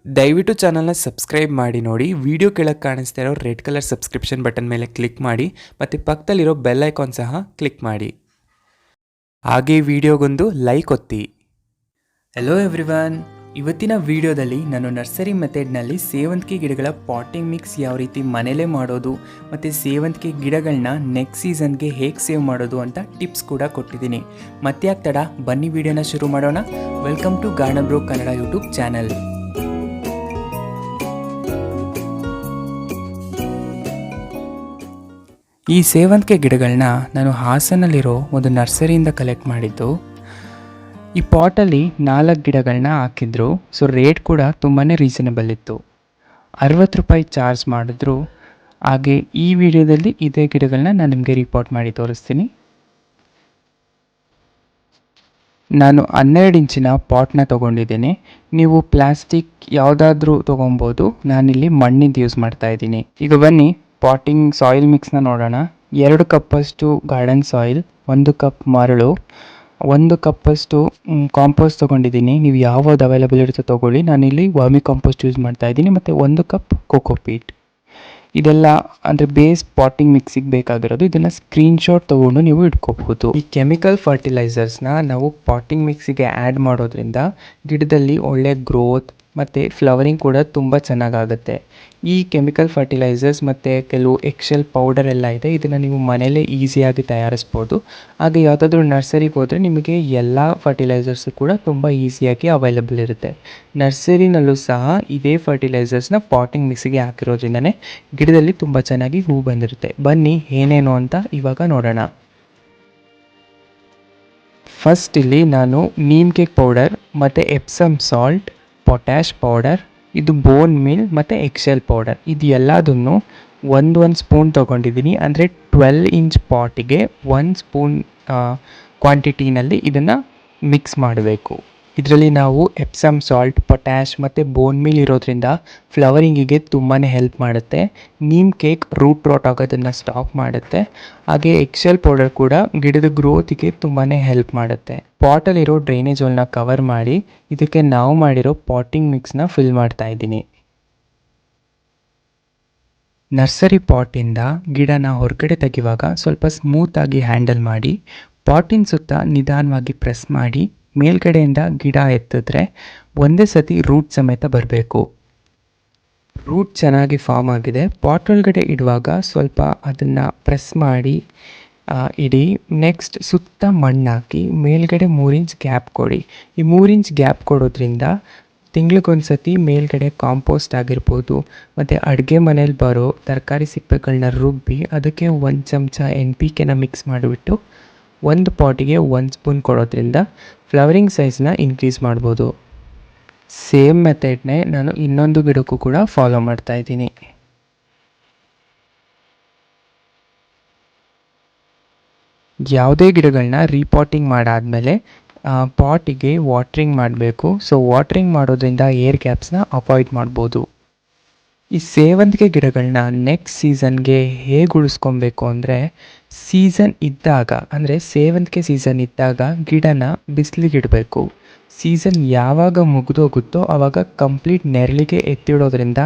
ದಯವಿಟ್ಟು ಚಾನಲ್ನ ಸಬ್ಸ್ಕ್ರೈಬ್ ಮಾಡಿ ನೋಡಿ. ವಿಡಿಯೋ ಕೆಳಗೆ ಕಾಣಿಸ್ತಾ ಇರೋ ರೆಡ್ ಕಲರ್ ಸಬ್ಸ್ಕ್ರಿಪ್ಷನ್ ಬಟನ್ ಮೇಲೆ ಕ್ಲಿಕ್ ಮಾಡಿ ಮತ್ತು ಪಕ್ಕದಲ್ಲಿರೋ ಬೆಲ್ ಐಕಾನ್ ಸಹ ಕ್ಲಿಕ್ ಮಾಡಿ. ಹಾಗೆ ವಿಡಿಯೋಗೊಂದು ಲೈಕ್ ಒತ್ತಿ. ಹೆಲೋ ಎವ್ರಿವನ್, ಇವತ್ತಿನ ವಿಡಿಯೋದಲ್ಲಿ ನಾನು ನರ್ಸರಿ ಮೆಥಡ್ನಲ್ಲಿ ಸೇವಂತಿಗೆ ಗಿಡಗಳ ಪಾಟಿಂಗ್ ಮಿಕ್ಸ್ ಯಾವ ರೀತಿ ಮನೇಲೇ ಮಾಡೋದು ಮತ್ತು ಸೇವಂತಿಗೆ ಗಿಡಗಳನ್ನ ನೆಕ್ಸ್ಟ್ ಸೀಸನ್ಗೆ ಹೇಗೆ ಸೇವ್ ಮಾಡೋದು ಅಂತ ಟಿಪ್ಸ್ ಕೂಡ ಕೊಟ್ಟಿದ್ದೀನಿ. ಮತ್ತೆ ಯಾಕೆ ತಡ, ಬನ್ನಿ ವಿಡಿಯೋನ ಶುರು ಮಾಡೋಣ. Welcome to garden bro Kannada YouTube channel. ಈ ಸೇವಂತಿಗೆ ಗಿಡಗಳನ್ನ ನಾನು ಹಾಸನಲ್ಲಿರೋ ಒಂದು ನರ್ಸರಿಯಿಂದ ಕಲೆಕ್ಟ್ ಮಾಡಿದ್ದು. ಈ ಪಾಟಲ್ಲಿ 4 ಗಿಡಗಳನ್ನ ಹಾಕಿದ್ರು. ಸೊ ರೇಟ್ ಕೂಡ ತುಂಬಾ ರೀಸನಬಲ್ ಇತ್ತು. 60 ರೂಪಾಯಿ ಚಾರ್ಜ್ ಮಾಡಿದ್ರು. ಹಾಗೆ ಈ ವಿಡಿಯೋದಲ್ಲಿ ಇದೇ ಗಿಡಗಳನ್ನ ನಾನು ನಿಮಗೆ ರಿಪೋರ್ಟ್ ಮಾಡಿ ತೋರಿಸ್ತೀನಿ. ನಾನು 12 ಇಂಚಿನ ಪಾಟ್ನ ತೊಗೊಂಡಿದ್ದೀನಿ. ನೀವು ಪ್ಲಾಸ್ಟಿಕ್ ಯಾವುದಾದ್ರೂ ತೊಗೊಬೋದು. ನಾನಿಲ್ಲಿ ಮಣ್ಣಿಂದ ಯೂಸ್ ಮಾಡ್ತಾ ಇದ್ದೀನಿ. ಈಗ ಬನ್ನಿ ಪಾಟಿಂಗ್ ಸಾಯಿಲ್ ಮಿಕ್ಸ್ನ ನೋಡೋಣ. 2 ಕಪ್ಪಷ್ಟು ಗಾರ್ಡನ್ ಸಾಯಿಲ್, 1 ಕಪ್ ಮರಳು, 1 ಕಪ್ಪಷ್ಟು ಕಾಂಪೋಸ್ಟ್ ತೊಗೊಂಡಿದ್ದೀನಿ. ನೀವು ಯಾವ್ದು ಅವೈಲೇಬಲ್ ಇರುತ್ತೋ ತೊಗೊಳ್ಳಿ. ನಾನಿಲ್ಲಿ ವರ್ಮಿ ಕಾಂಪೋಸ್ಟ್ ಯೂಸ್ ಮಾಡ್ತಾ ಇದ್ದೀನಿ. ಮತ್ತು 1 ಕಪ್ ಕೋಕೋಪೀಟ್. ಇದೆಲ್ಲ ಅಂದರೆ ಬೇಸ್ ಪಾಟಿಂಗ್ ಮಿಕ್ಸಿಗೆ ಬೇಕಾಗಿರೋದು. ಇದನ್ನು ಸ್ಕ್ರೀನ್ಶಾಟ್ ತೊಗೊಂಡು ನೀವು ಇಟ್ಕೋಬಹುದು. ಈ ಕೆಮಿಕಲ್ ಫರ್ಟಿಲೈಸರ್ಸ್ನ ನಾವು ಪಾಟಿಂಗ್ ಮಿಕ್ಸಿಗೆ ಆ್ಯಡ್ ಮಾಡೋದ್ರಿಂದ ಗಿಡದಲ್ಲಿ ಒಳ್ಳೆ ಗ್ರೋತ್ ಮತ್ತು ಫ್ಲವರಿಂಗ್ ಕೂಡ ತುಂಬ ಚೆನ್ನಾಗಾಗುತ್ತೆ. ಈ ಕೆಮಿಕಲ್ ಫರ್ಟಿಲೈಸರ್ಸ್ ಮತ್ತು ಕೆಲವು ಎಕ್ಸೆಲ್ ಪೌಡರ್ ಎಲ್ಲ ಇದೆ. ಇದನ್ನು ನೀವು ಮನೆಯಲ್ಲೇ ಈಸಿಯಾಗಿ ತಯಾರಿಸ್ಬೋದು. ಹಾಗೆ ಯಾವುದಾದ್ರೂ ನರ್ಸರಿಗೆ ಹೋದರೆ ನಿಮಗೆ ಎಲ್ಲ ಫರ್ಟಿಲೈಸರ್ಸು ಕೂಡ ತುಂಬ ಈಸಿಯಾಗಿ ಅವೈಲೇಬಲ್ ಇರುತ್ತೆ. ನರ್ಸರಿನಲ್ಲೂ ಸಹ ಇದೇ ಫರ್ಟಿಲೈಸರ್ಸ್ನ ಪಾಟಿಂಗ್ ಮಿಕ್ಸಿಗೆ ಹಾಕಿರೋದ್ರಿಂದನೇ ಗಿಡದಲ್ಲಿ ತುಂಬ ಚೆನ್ನಾಗಿ ಹೂ ಬಂದಿರುತ್ತೆ. ಬನ್ನಿ ಏನೇನು ಅಂತ ಇವಾಗ ನೋಡೋಣ. ಫಸ್ಟ್ ಇಲ್ಲಿ ನಾನು ನೀಮ್ ಕೇಕ್ ಪೌಡರ್ ಮತ್ತು ಎಪ್ಸಮ್ ಸಾಲ್ಟ್, ಪೊಟ್ಯಾಶ್ ಪೌಡರ್, ಇದು ಬೋನ್ ಮಿಲ್ ಮತ್ತು ಎಕ್ಸೆಲ್ ಪೌಡರ್, ಇದು ಎಲ್ಲದನ್ನು ಒಂದು ಸ್ಪೂನ್ ತೊಗೊಂಡಿದ್ದೀನಿ. ಅಂದರೆ 12 ಇಂಚ್ ಪಾಟಿಗೆ 1 ಸ್ಪೂನ್ ಕ್ವಾಂಟಿಟಿನಲ್ಲಿ ಇದನ್ನು ಮಿಕ್ಸ್ ಮಾಡಬೇಕು. ಇದರಲ್ಲಿ ನಾವು ಎಪ್ಸಮ್ ಸಾಲ್ಟ್, ಪೊಟ್ಯಾಶ್ ಮತ್ತು ಬೋನ್ ಮಿಲ್ ಇರೋದ್ರಿಂದ ಫ್ಲವರಿಂಗಿಗೆ ತುಂಬಾ ಹೆಲ್ಪ್ ಮಾಡುತ್ತೆ. ನೀಮ್ ಕೇಕ್ ರೂಟ್ ರಾಟ್ ಆಗೋದನ್ನು ಸ್ಟಾಪ್ ಮಾಡುತ್ತೆ. ಹಾಗೆ ಎಕ್ಸೆಲ್ ಪೌಡರ್ ಕೂಡ ಗಿಡದ ಗ್ರೋತಿಗೆ ತುಂಬಾ ಹೆಲ್ಪ್ ಮಾಡುತ್ತೆ. ಪಾಟಲ್ಲಿರೋ ಡ್ರೈನೇಜ್ ಹೋಲ್ನ ಕವರ್ ಮಾಡಿ ಇದಕ್ಕೆ ನಾವು ಮಾಡಿರೋ ಪಾಟಿಂಗ್ ಮಿಕ್ಸ್ನ ಫಿಲ್ ಮಾಡ್ತಾ ಇದ್ದೀನಿ. ನರ್ಸರಿ ಪಾಟಿಂದ ಗಿಡನ ಹೊರಗಡೆ ತೆಗೆಯುವಾಗ ಸ್ವಲ್ಪ ಸ್ಮೂತಾಗಿ ಹ್ಯಾಂಡಲ್ ಮಾಡಿ ಪಾಟಿನ ಸುತ್ತ ನಿಧಾನವಾಗಿ ಪ್ರೆಸ್ ಮಾಡಿ ಮೇಲ್ಗಡೆಯಿಂದ ಗಿಡ ಎತ್ತಿದ್ರೆ ಒಂದೇ ಸತಿ ರೂಟ್ ಸಮೇತ ಬರಬೇಕು. ರೂಟ್ ಚೆನ್ನಾಗಿ ಫಾರ್ಮ್ ಆಗಿದೆ. ಪಾಟ್ ಒಳಗಡೆ ಇಡುವಾಗ ಸ್ವಲ್ಪ ಅದನ್ನು ಪ್ರೆಸ್ ಮಾಡಿ ಇಡಿ. ನೆಕ್ಸ್ಟ್ ಸುತ್ತ ಮಣ್ಣಾಕಿ ಮೇಲ್ಗಡೆ 3 ಇಂಚ್ ಗ್ಯಾಪ್ ಕೊಡಿ. ಈ 3 ಇಂಚ್ ಗ್ಯಾಪ್ ಕೊಡೋದ್ರಿಂದ ತಿಂಗಳಿಗೊಂದ್ಸತಿ ಮೇಲ್ಗಡೆ ಕಾಂಪೋಸ್ಟ್ ಆಗಿರ್ಬೋದು ಮತ್ತು ಅಡುಗೆ ಮನೇಲಿ ಬರೋ ತರಕಾರಿ ಸಿಪ್ಪೆಗಳನ್ನ ರುಬ್ಬಿ ಅದಕ್ಕೆ 1 ಚಮಚ NPKನ ಮಿಕ್ಸ್ ಮಾಡಿಬಿಟ್ಟು 1 ಪಾಟಿಗೆ 1 ಸ್ಪೂನ್ ಕೊಡೋದ್ರಿಂದ ಫ್ಲವರಿಂಗ್ ಸೈಜ್ನ ಇನ್ಕ್ರೀಸ್ ಮಾಡ್ಬೋದು. ಸೇಮ್ ಮೆಥಡ್ನೇ ನಾನು ಇನ್ನೊಂದು ಗಿಡಕ್ಕೂ ಕೂಡ ಫಾಲೋ ಮಾಡ್ತಾ ಇದ್ದೀನಿ. ಯಾವುದೇ ಗಿಡಗಳನ್ನ ರೀಪಾಟಿಂಗ್ ಮಾಡಾದಮೇಲೆ ಪಾಟಿಗೆ ವಾಟ್ರಿಂಗ್ ಮಾಡಬೇಕು. ಸೊ ವಾಟ್ರಿಂಗ್ ಮಾಡೋದ್ರಿಂದ ಏರ್ ಗ್ಯಾಪ್ಸ್ನ ಅವಾಯ್ಡ್ ಮಾಡ್ಬೋದು. ಈ ಸೇವಂತಿಗೆ ಗಿಡಗಳನ್ನ ನೆಕ್ಸ್ಟ್ ಸೀಸನ್ಗೆ ಹೇಗೆ ಉಳಿಸ್ಕೊಬೇಕು ಅಂದರೆ, ಸೀಸನ್ ಇದ್ದಾಗ ಅಂದರೆ ಸೇವಂತಿಗೆ ಸೀಸನ್ ಇದ್ದಾಗ ಗಿಡನ ಬಿಸಿಲಿಗಿಡಬೇಕು. ಸೀಸನ್ ಯಾವಾಗ ಮುಗಿದೋಗುತ್ತೋ ಆವಾಗ ಕಂಪ್ಲೀಟ್ ನೆರಳಿಗೆ ಎತ್ತಿಡೋದ್ರಿಂದ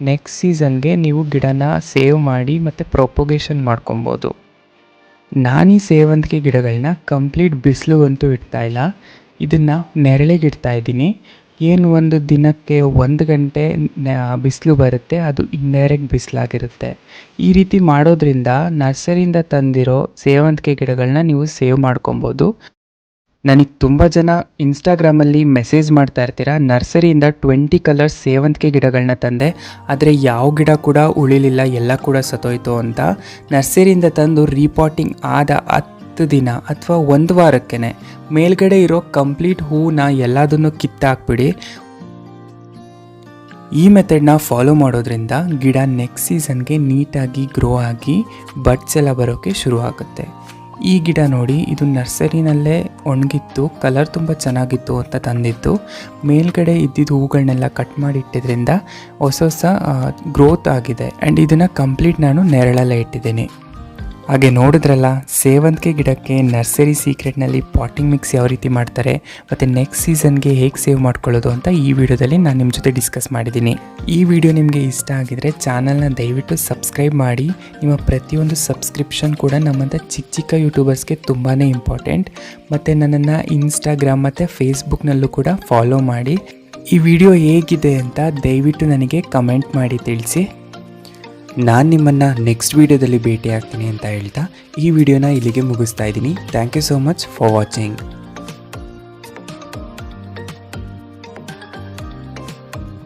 ನೆಕ್ಸ್ಟ್ ಸೀಸನ್ಗೆ ನೀವು ಗಿಡನ ಸೇವ್ ಮಾಡಿ ಮತ್ತು ಪ್ರೊಪೊಗೇಷನ್ ಮಾಡ್ಕೊಬೋದು. ನಾನೀ ಸೇವಂತಿಗೆ ಗಿಡಗಳನ್ನ ಕಂಪ್ಲೀಟ್ ಬಿಸಿಲುಗಂತೂ ಇಡ್ತಾ ಇಲ್ಲ, ಇದನ್ನು ನೆರಳಿಗೆ ಇಡ್ತಾ ಇದ್ದೀನಿ. ಏನು ಒಂದು ದಿನಕ್ಕೆ 1 ಗಂಟೆ ಬಿಸಿಲು ಬರುತ್ತೆ, ಅದು ಇಂಡೈರೆಕ್ಟ್ ಬಿಸಿಲಾಗಿರುತ್ತೆ. ಈ ರೀತಿ ಮಾಡೋದ್ರಿಂದ ನರ್ಸರಿಯಿಂದ ತಂದಿರೋ ಸೇವಂತಿಗೆ ಗಿಡಗಳನ್ನ ನೀವು ಸೇವ್ ಮಾಡ್ಕೊಬೋದು. ನನಗೆ ತುಂಬ ಜನ ಇನ್ಸ್ಟಾಗ್ರಾಮಲ್ಲಿ ಮೆಸೇಜ್ ಮಾಡ್ತಾ ಇರ್ತೀರಾ, ನರ್ಸರಿಯಿಂದ 20 ಕಲರ್ಸ್ ಸೇವಂತಿಗೆ ಗಿಡಗಳನ್ನ ತಂದೆ, ಆದರೆ ಯಾವ ಗಿಡ ಕೂಡ ಉಳಿಲಿಲ್ಲ, ಎಲ್ಲ ಕೂಡ ಸತ್ತೋಯ್ತು ಅಂತ. ನರ್ಸರಿಯಿಂದ ತಂದು ರೀಪಾಟಿಂಗ್ ಆದ 10 ದಿನ ಅಥವಾ 1 ವಾರಕ್ಕೇ ಮೇಲ್ಗಡೆ ಇರೋ ಕಂಪ್ಲೀಟ್ ಹೂವನ್ನ ಎಲ್ಲದನ್ನು ಕಿತ್ತಾಕ್ಬಿಡಿ. ಈ ಮೆಥಡ್ನ ಫಾಲೋ ಮಾಡೋದ್ರಿಂದ ಗಿಡ ನೆಕ್ಸ್ಟ್ ಸೀಸನ್ಗೆ ನೀಟಾಗಿ ಗ್ರೋ ಆಗಿ ಬಡ್ಸ್ ಎಲ್ಲ ಬರೋಕ್ಕೆ ಶುರು ಆಗುತ್ತೆ. ಈ ಗಿಡ ನೋಡಿ, ಇದು ನರ್ಸರಿನಲ್ಲೇ ಒಣಗಿತ್ತು, ಕಲರ್ ತುಂಬ ಚೆನ್ನಾಗಿತ್ತು ಅಂತ ತಂದಿತ್ತು. ಮೇಲ್ಗಡೆ ಇದ್ದಿದ್ದು ಹೂಗಳನ್ನೆಲ್ಲ ಕಟ್ ಮಾಡಿ ಇಟ್ಟಿದ್ರಿಂದ ಹೊಸ ಗ್ರೋತ್ ಆಗಿದೆ. ಆ್ಯಂಡ್ ಇದನ್ನು ಕಂಪ್ಲೀಟ್ ನಾನು ನೆರಳಲ್ಲೇ ಇಟ್ಟಿದ್ದೀನಿ. ಹಾಗೆ ನೋಡಿದ್ರಲ್ಲ, ಸೇವಂತಿಗೆ ಗಿಡಕ್ಕೆ ನರ್ಸರಿ ಸೀಕ್ರೆಟ್ನಲ್ಲಿ ಪಾಟಿಂಗ್ ಮಿಕ್ಸ್ ಯಾವ ರೀತಿ ಮಾಡ್ತಾರೆ ಮತ್ತು ನೆಕ್ಸ್ಟ್ ಸೀಸನ್ಗೆ ಹೇಗೆ ಸೇವ್ ಮಾಡ್ಕೊಳ್ಳೋದು ಅಂತ ಈ ವಿಡಿಯೋದಲ್ಲಿ ನಾನು ನಿಮ್ಮ ಜೊತೆ ಡಿಸ್ಕಸ್ ಮಾಡಿದ್ದೀನಿ. ಈ ವಿಡಿಯೋ ನಿಮಗೆ ಇಷ್ಟ ಆಗಿದರೆ ಚಾನಲ್ನ ದಯವಿಟ್ಟು ಸಬ್ಸ್ಕ್ರೈಬ್ ಮಾಡಿ. ನಿಮ್ಮ ಪ್ರತಿಯೊಂದು ಸಬ್ಸ್ಕ್ರಿಪ್ಷನ್ ಕೂಡ ನಮ್ಮಂಥ ಚಿಕ್ಕ ಚಿಕ್ಕ ಯೂಟ್ಯೂಬರ್ಸ್ಗೆ ತುಂಬಾ ಇಂಪಾರ್ಟೆಂಟ್. ಮತ್ತು ನನ್ನನ್ನು ಇನ್ಸ್ಟಾಗ್ರಾಮ್ ಮತ್ತು ಫೇಸ್ಬುಕ್ನಲ್ಲೂ ಕೂಡ ಫಾಲೋ ಮಾಡಿ. ಈ ವಿಡಿಯೋ ಹೇಗಿದೆ ಅಂತ ದಯವಿಟ್ಟು ನನಗೆ ಕಮೆಂಟ್ ಮಾಡಿ ತಿಳಿಸಿ. ನಾನು ನಿಮ್ಮನ್ನು ನೆಕ್ಸ್ಟ್ ವೀಡಿಯೋದಲ್ಲಿ ಭೇಟಿ ಆಗ್ತೀನಿ ಅಂತ ಹೇಳ್ತಾ ಈ ವಿಡಿಯೋನ ಇಲ್ಲಿಗೆ ಮುಗಿಸ್ತಾ ಇದ್ದೀನಿ. Thank you so much for watching.